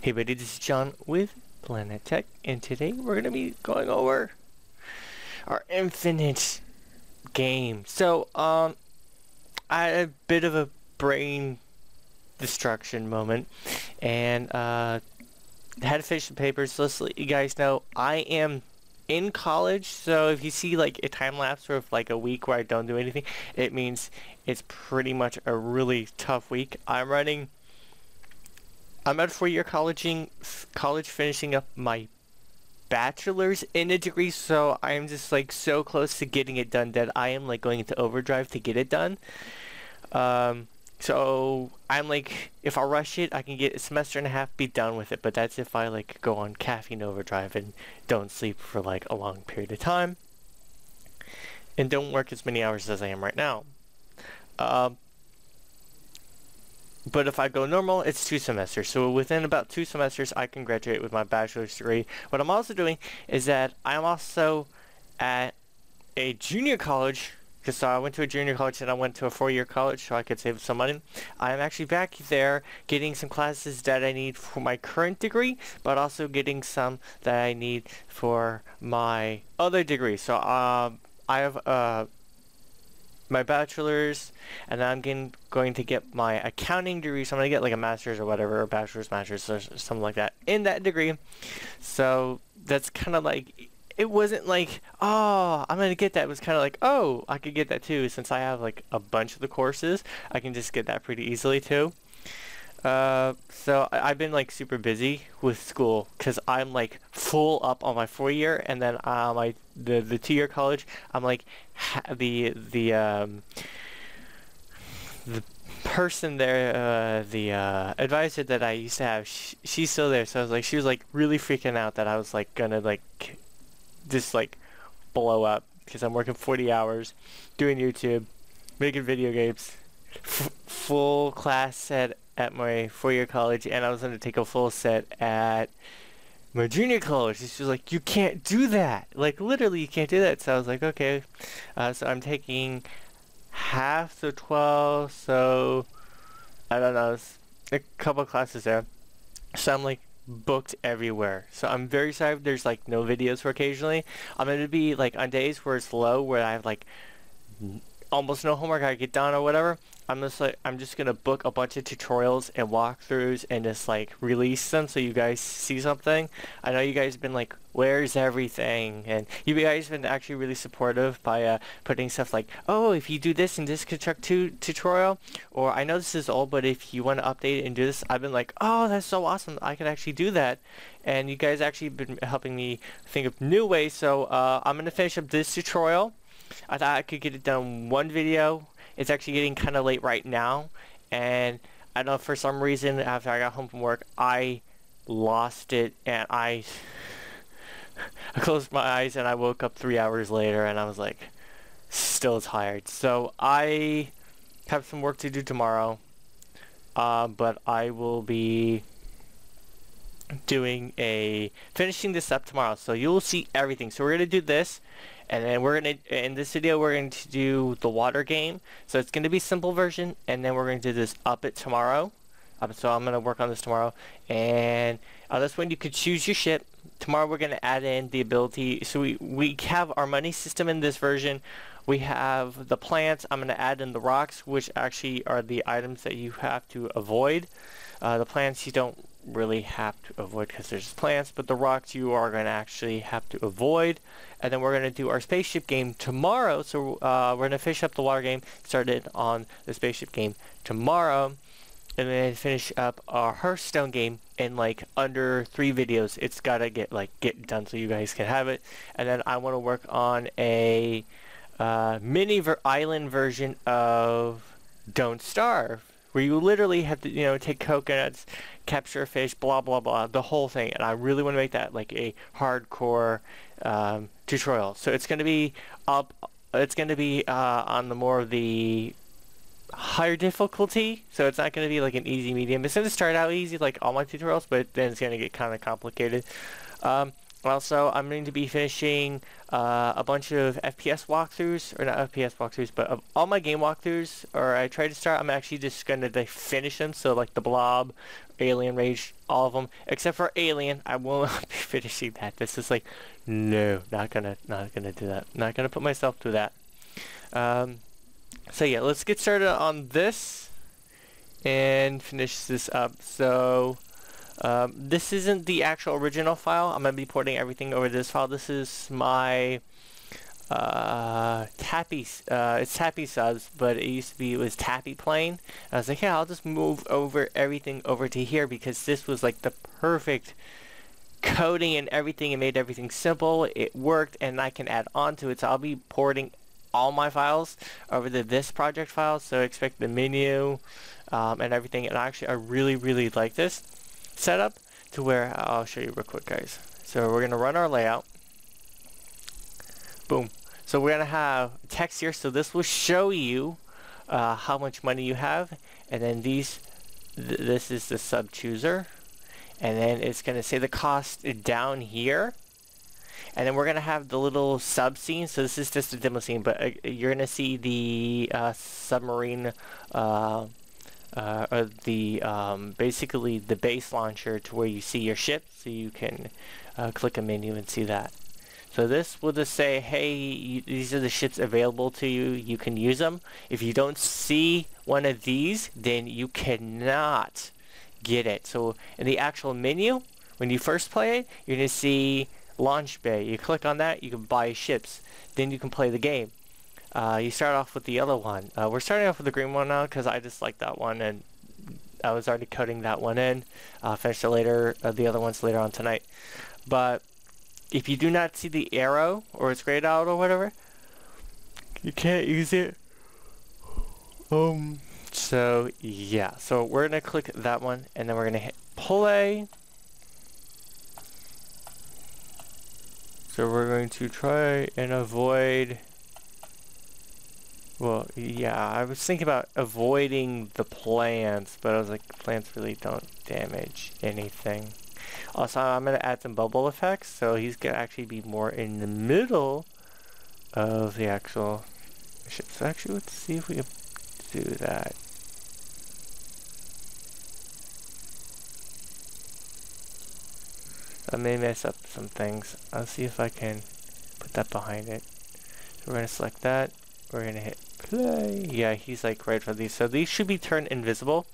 Hey buddy, this is John with Planet Tech, and today we're going to be going over our infinite game. I had a bit of a brain destruction moment, and had to finish the papers. So let's let you guys know, I am in college, so if you see like a time lapse of like a week where I don't do anything, it means it's pretty much a really tough week. I'm at 4-year college finishing up my bachelor's in a degree, so I am just like so close to getting it done that I am like going into overdrive to get it done. So I'm like, if I rush it, I can get a semester and a half, be done with it, but that's if I like go on caffeine overdrive and don't sleep for like a long period of time and don't work as many hours as I am right now. But if I go normal, it's 2 semesters. So within about 2 semesters, I can graduate with my bachelor's degree. What I'm also doing is that I'm also at a junior college, because I went to a junior college and I went to a 4-year college so I could save some money. I'm actually back there getting some classes that I need for my current degree, but also getting some that I need for my other degree. So I have my bachelor's, and then I'm going to get my accounting degree, so I'm going to get like a master's or whatever, or bachelor's, master's, or something like that in that degree. So that's kind of like, it wasn't like, oh, I'm going to get that. It was kind of like, oh, I could get that too. Since I have like a bunch of the courses, I can just get that pretty easily too. So I've been like super busy with school because I'm like full up on my 4-year, and then the 2-year college, I'm like the person there, the advisor that I used to have, she's still there. So I was like, she was like really freaking out that I was like gonna like just like blow up because I'm working 40 hours doing YouTube, making video games, full class set at my 4-year college, and I was going to take a full set at my junior college. She was like, you can't do that, like literally you can't do that. So I was like, okay. So I'm taking half the 12, so I don't know, it's a couple classes there, so I'm like booked everywhere. So I'm very sorry if there's like no videos for occasionally. I'm going to be like on days where it's low, where I have like almost no homework I get done or whatever, I'm just gonna book a bunch of tutorials and walkthroughs and just like release them so you guys see something. I know you guys have been like, where's everything? And you guys have been actually really supportive by putting stuff like, oh, if you do this in this Construct 2 tutorial, or I know this is old, but if you want to update it and do this, I've been like, oh, that's so awesome, I can actually do that. And you guys actually been helping me think of new ways. So I'm gonna finish up this tutorial. I thought I could get it done in one video. It's actually getting kind of late right now, and I know for some reason after I got home from work, I lost it, and I closed my eyes and I woke up 3 hours later and I was like still tired. So I have some work to do tomorrow, but I will be finishing this up tomorrow, so you'll see everything. So we're gonna do this, and then in this video we're going to do the water game. So it's going to be simple version, and then we're going to do this up it tomorrow. So I'm going to work on this tomorrow, and this one you could choose your ship. Tomorrow we're going to add in the ability, so we have our money system in this version. We have the plants. I'm going to add in the rocks, which actually are the items that you have to avoid. The plants you don't really have to avoid because there's plants, but the rocks you are going to actually have to avoid. And then we're going to do our spaceship game tomorrow. So we're going to finish up the water game, started on the spaceship game tomorrow, and then finish up our Hearthstone game in like under 3 videos. It's got to get done so you guys can have it. And then I want to work on a island version of Don't Starve, where you literally have to, take coconuts, capture a fish, blah blah blah, the whole thing. And I really want to make that like a hardcore tutorial. So it's going to be on the more of the higher difficulty. So it's not going to be like an easy medium. It's going to start out easy like all my tutorials, but then it's going to get kind of complicated. Also, I'm going to be finishing a bunch of FPS walkthroughs, or not FPS walkthroughs, but of all my game walkthroughs, or I try to start, I'm actually just going to finish them, so like the Blob, Alien Rage, all of them, except for Alien, I won't be finishing that. This is like, no, not gonna do that. Not gonna put myself through that. So yeah, let's get started on this and finish this up. So this isn't the actual original file. I'm going to be porting everything over this file. This is my Tappy, it's Tappy subs, but it was Tappy plain. I was like, yeah, I'll just move over everything over to here because this was like the perfect coding and everything. It made everything simple. It worked, and I can add on to it. So I'll be porting all my files over to this project file. So expect the menu and everything. And actually, I really like this setup to where I'll show you real quick, guys. So we're gonna run our layout. Boom. So we're gonna have text here. So this will show you how much money you have, and then this is the sub chooser, and then it's gonna say the cost down here, and then we're gonna have the little sub scene. So this is just a demo scene, but you're gonna see the submarine. Basically the base launcher to where you see your ship, so you can click a menu and see that. So this will just say, hey, these are the ships available to you, you can use them. If you don't see one of these, then you cannot get it. So in the actual menu, when you first play it, you're going to see launch bay. You click on that, you can buy ships, then you can play the game. You start off with the yellow one. We're starting off with the green one now because I just like that one, and I was already coding that one in. I'll finish it later, the other ones later on tonight. But if you do not see the arrow, or it's grayed out or whatever, you can't use it. So yeah, so we're gonna click that one, and then we're gonna hit play. So we're going to try and avoid. Well, yeah, I was thinking about avoiding the plants, but I was like, plants really don't damage anything. Also, I'm going to add some bubble effects, so he's going to actually be more in the middle of the actual ship. So actually, let's see if we can do that. I may mess up some things. I'll see if I can put that behind it. So we're going to select that. We're going to hit play. Yeah, he's like right for these. So these should be turned invisible.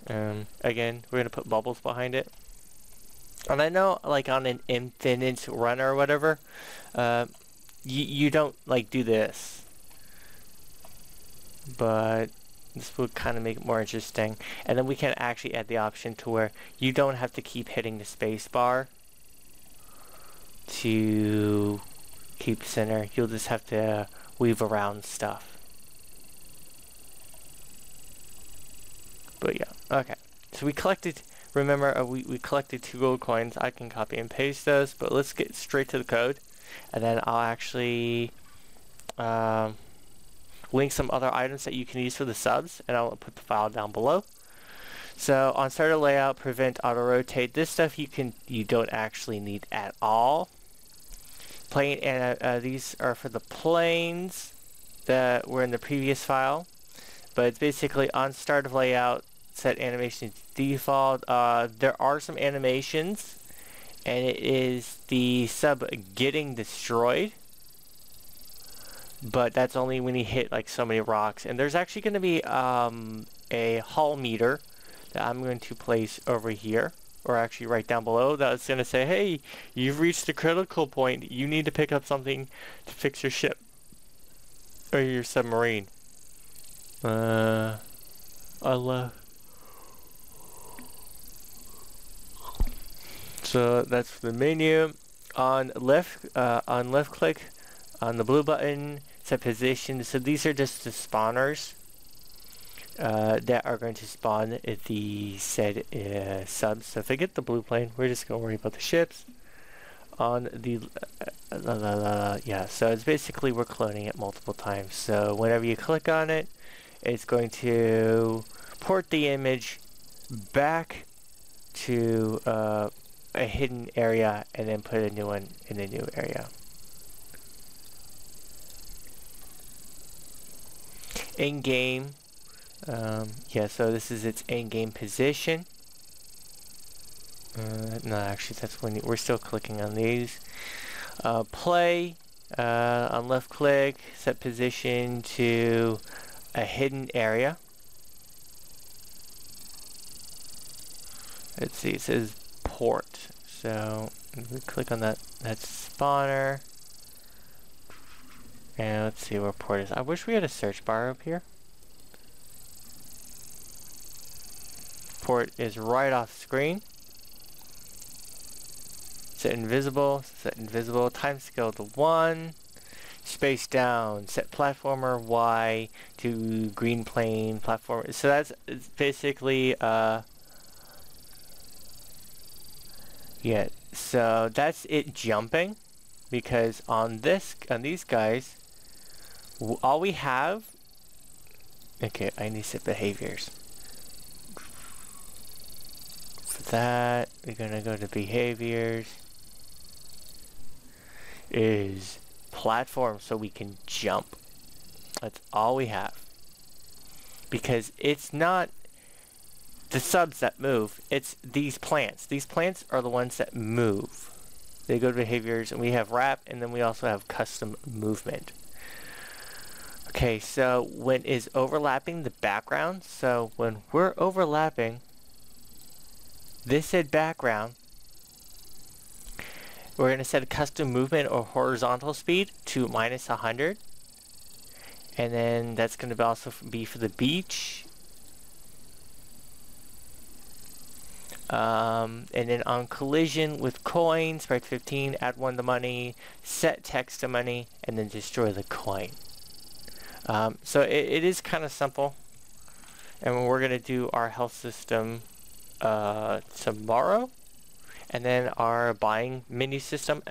Again, we're going to put bubbles behind it. And I know, like on an infinite run or whatever, you don't like do this. But this would kind of make it more interesting. And then we can actually add the option to where you don't have to keep hitting the space bar to keep center. You'll just have to weave around stuff. But yeah, okay. So we collected, remember, we collected 2 gold coins. I can copy and paste those, but let's get straight to the code. And then I'll actually link some other items that you can use for the subs, and I'll put the file down below. So on starter layout, prevent auto rotate. This stuff you don't actually need at all. Plane, and these are for the planes that were in the previous file, but it's basically on start of layout, set animation to default. There are some animations, and it is the sub getting destroyed, but that's only when you hit like so many rocks. And there's actually going to be a hull meter that I'm going to place over here, or actually right down below, that's going to say, hey, you've reached the critical point, you need to pick up something to fix your ship or your submarine. So that's the menu. On left click on the blue button, set position. So these are just the spawners that are going to spawn the said subs. So if I get the blue plane, we're just going to worry about the ships. On the yeah, so it's basically we're cloning it multiple times. So whenever you click on it, it's going to port the image back to a hidden area and then put a new one in a new area. In game, yeah, so this is its in-game position. No, actually, that's when we're still clicking on these. Play, on left click, set position to a hidden area. Let's see, it says port. So we click on that spawner. And let's see where port is. I wish we had a search bar up here. Port is right off screen. Set invisible, time scale to 1, space down, set platformer Y to green plane platform. So that's basically, yeah, so that's it jumping, because on these guys, all we have, okay, I need to set behaviors. For that, we're gonna go to behaviors. Is platform, so we can jump. That's all we have. Because it's not the subs that move, it's these plants. These plants are the ones that move. They go to behaviors, and we have wrap, and then we also have custom movement. Okay, so when is overlapping the background, so when we're overlapping this said background, we're going to set a custom movement or horizontal speed to -100. And then that's going to also be for the beach. And then on collision with coin, sprite 15, add 1 to money, set text to money, and then destroy the coin. So it is kind of simple. And we're going to do our health system tomorrow. And then our buying menu system,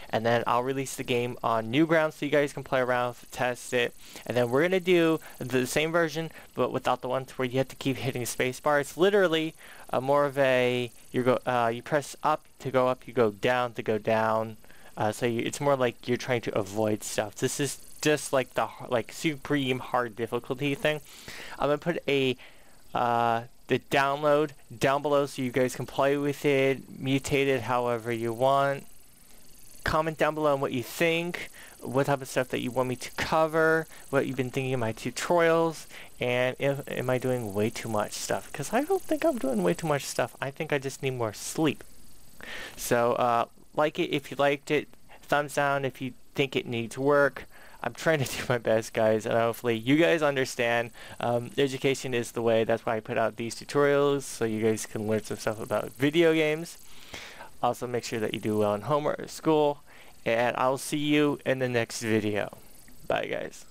and then I'll release the game on Newgrounds so you guys can play around, test it, and then we're gonna do the same version but without the ones where you have to keep hitting spacebar. It's literally more of a you press up to go up, you go down to go down. So it's more like you're trying to avoid stuff. This is just like the supreme hard difficulty thing. I'm gonna put the download down below so you guys can play with it, mutate it however you want. Comment down below on what you think, what type of stuff that you want me to cover, what you've been thinking of my tutorials, and am I doing way too much stuff? Because I don't think I'm doing way too much stuff. I think I just need more sleep. So like it if you liked it, thumbs down if you think it needs work. I'm trying to do my best, guys, and hopefully you guys understand. Education is the way. That's why I put out these tutorials, so you guys can learn some stuff about video games. Also, make sure that you do well in homework or school, and I'll see you in the next video. Bye, guys.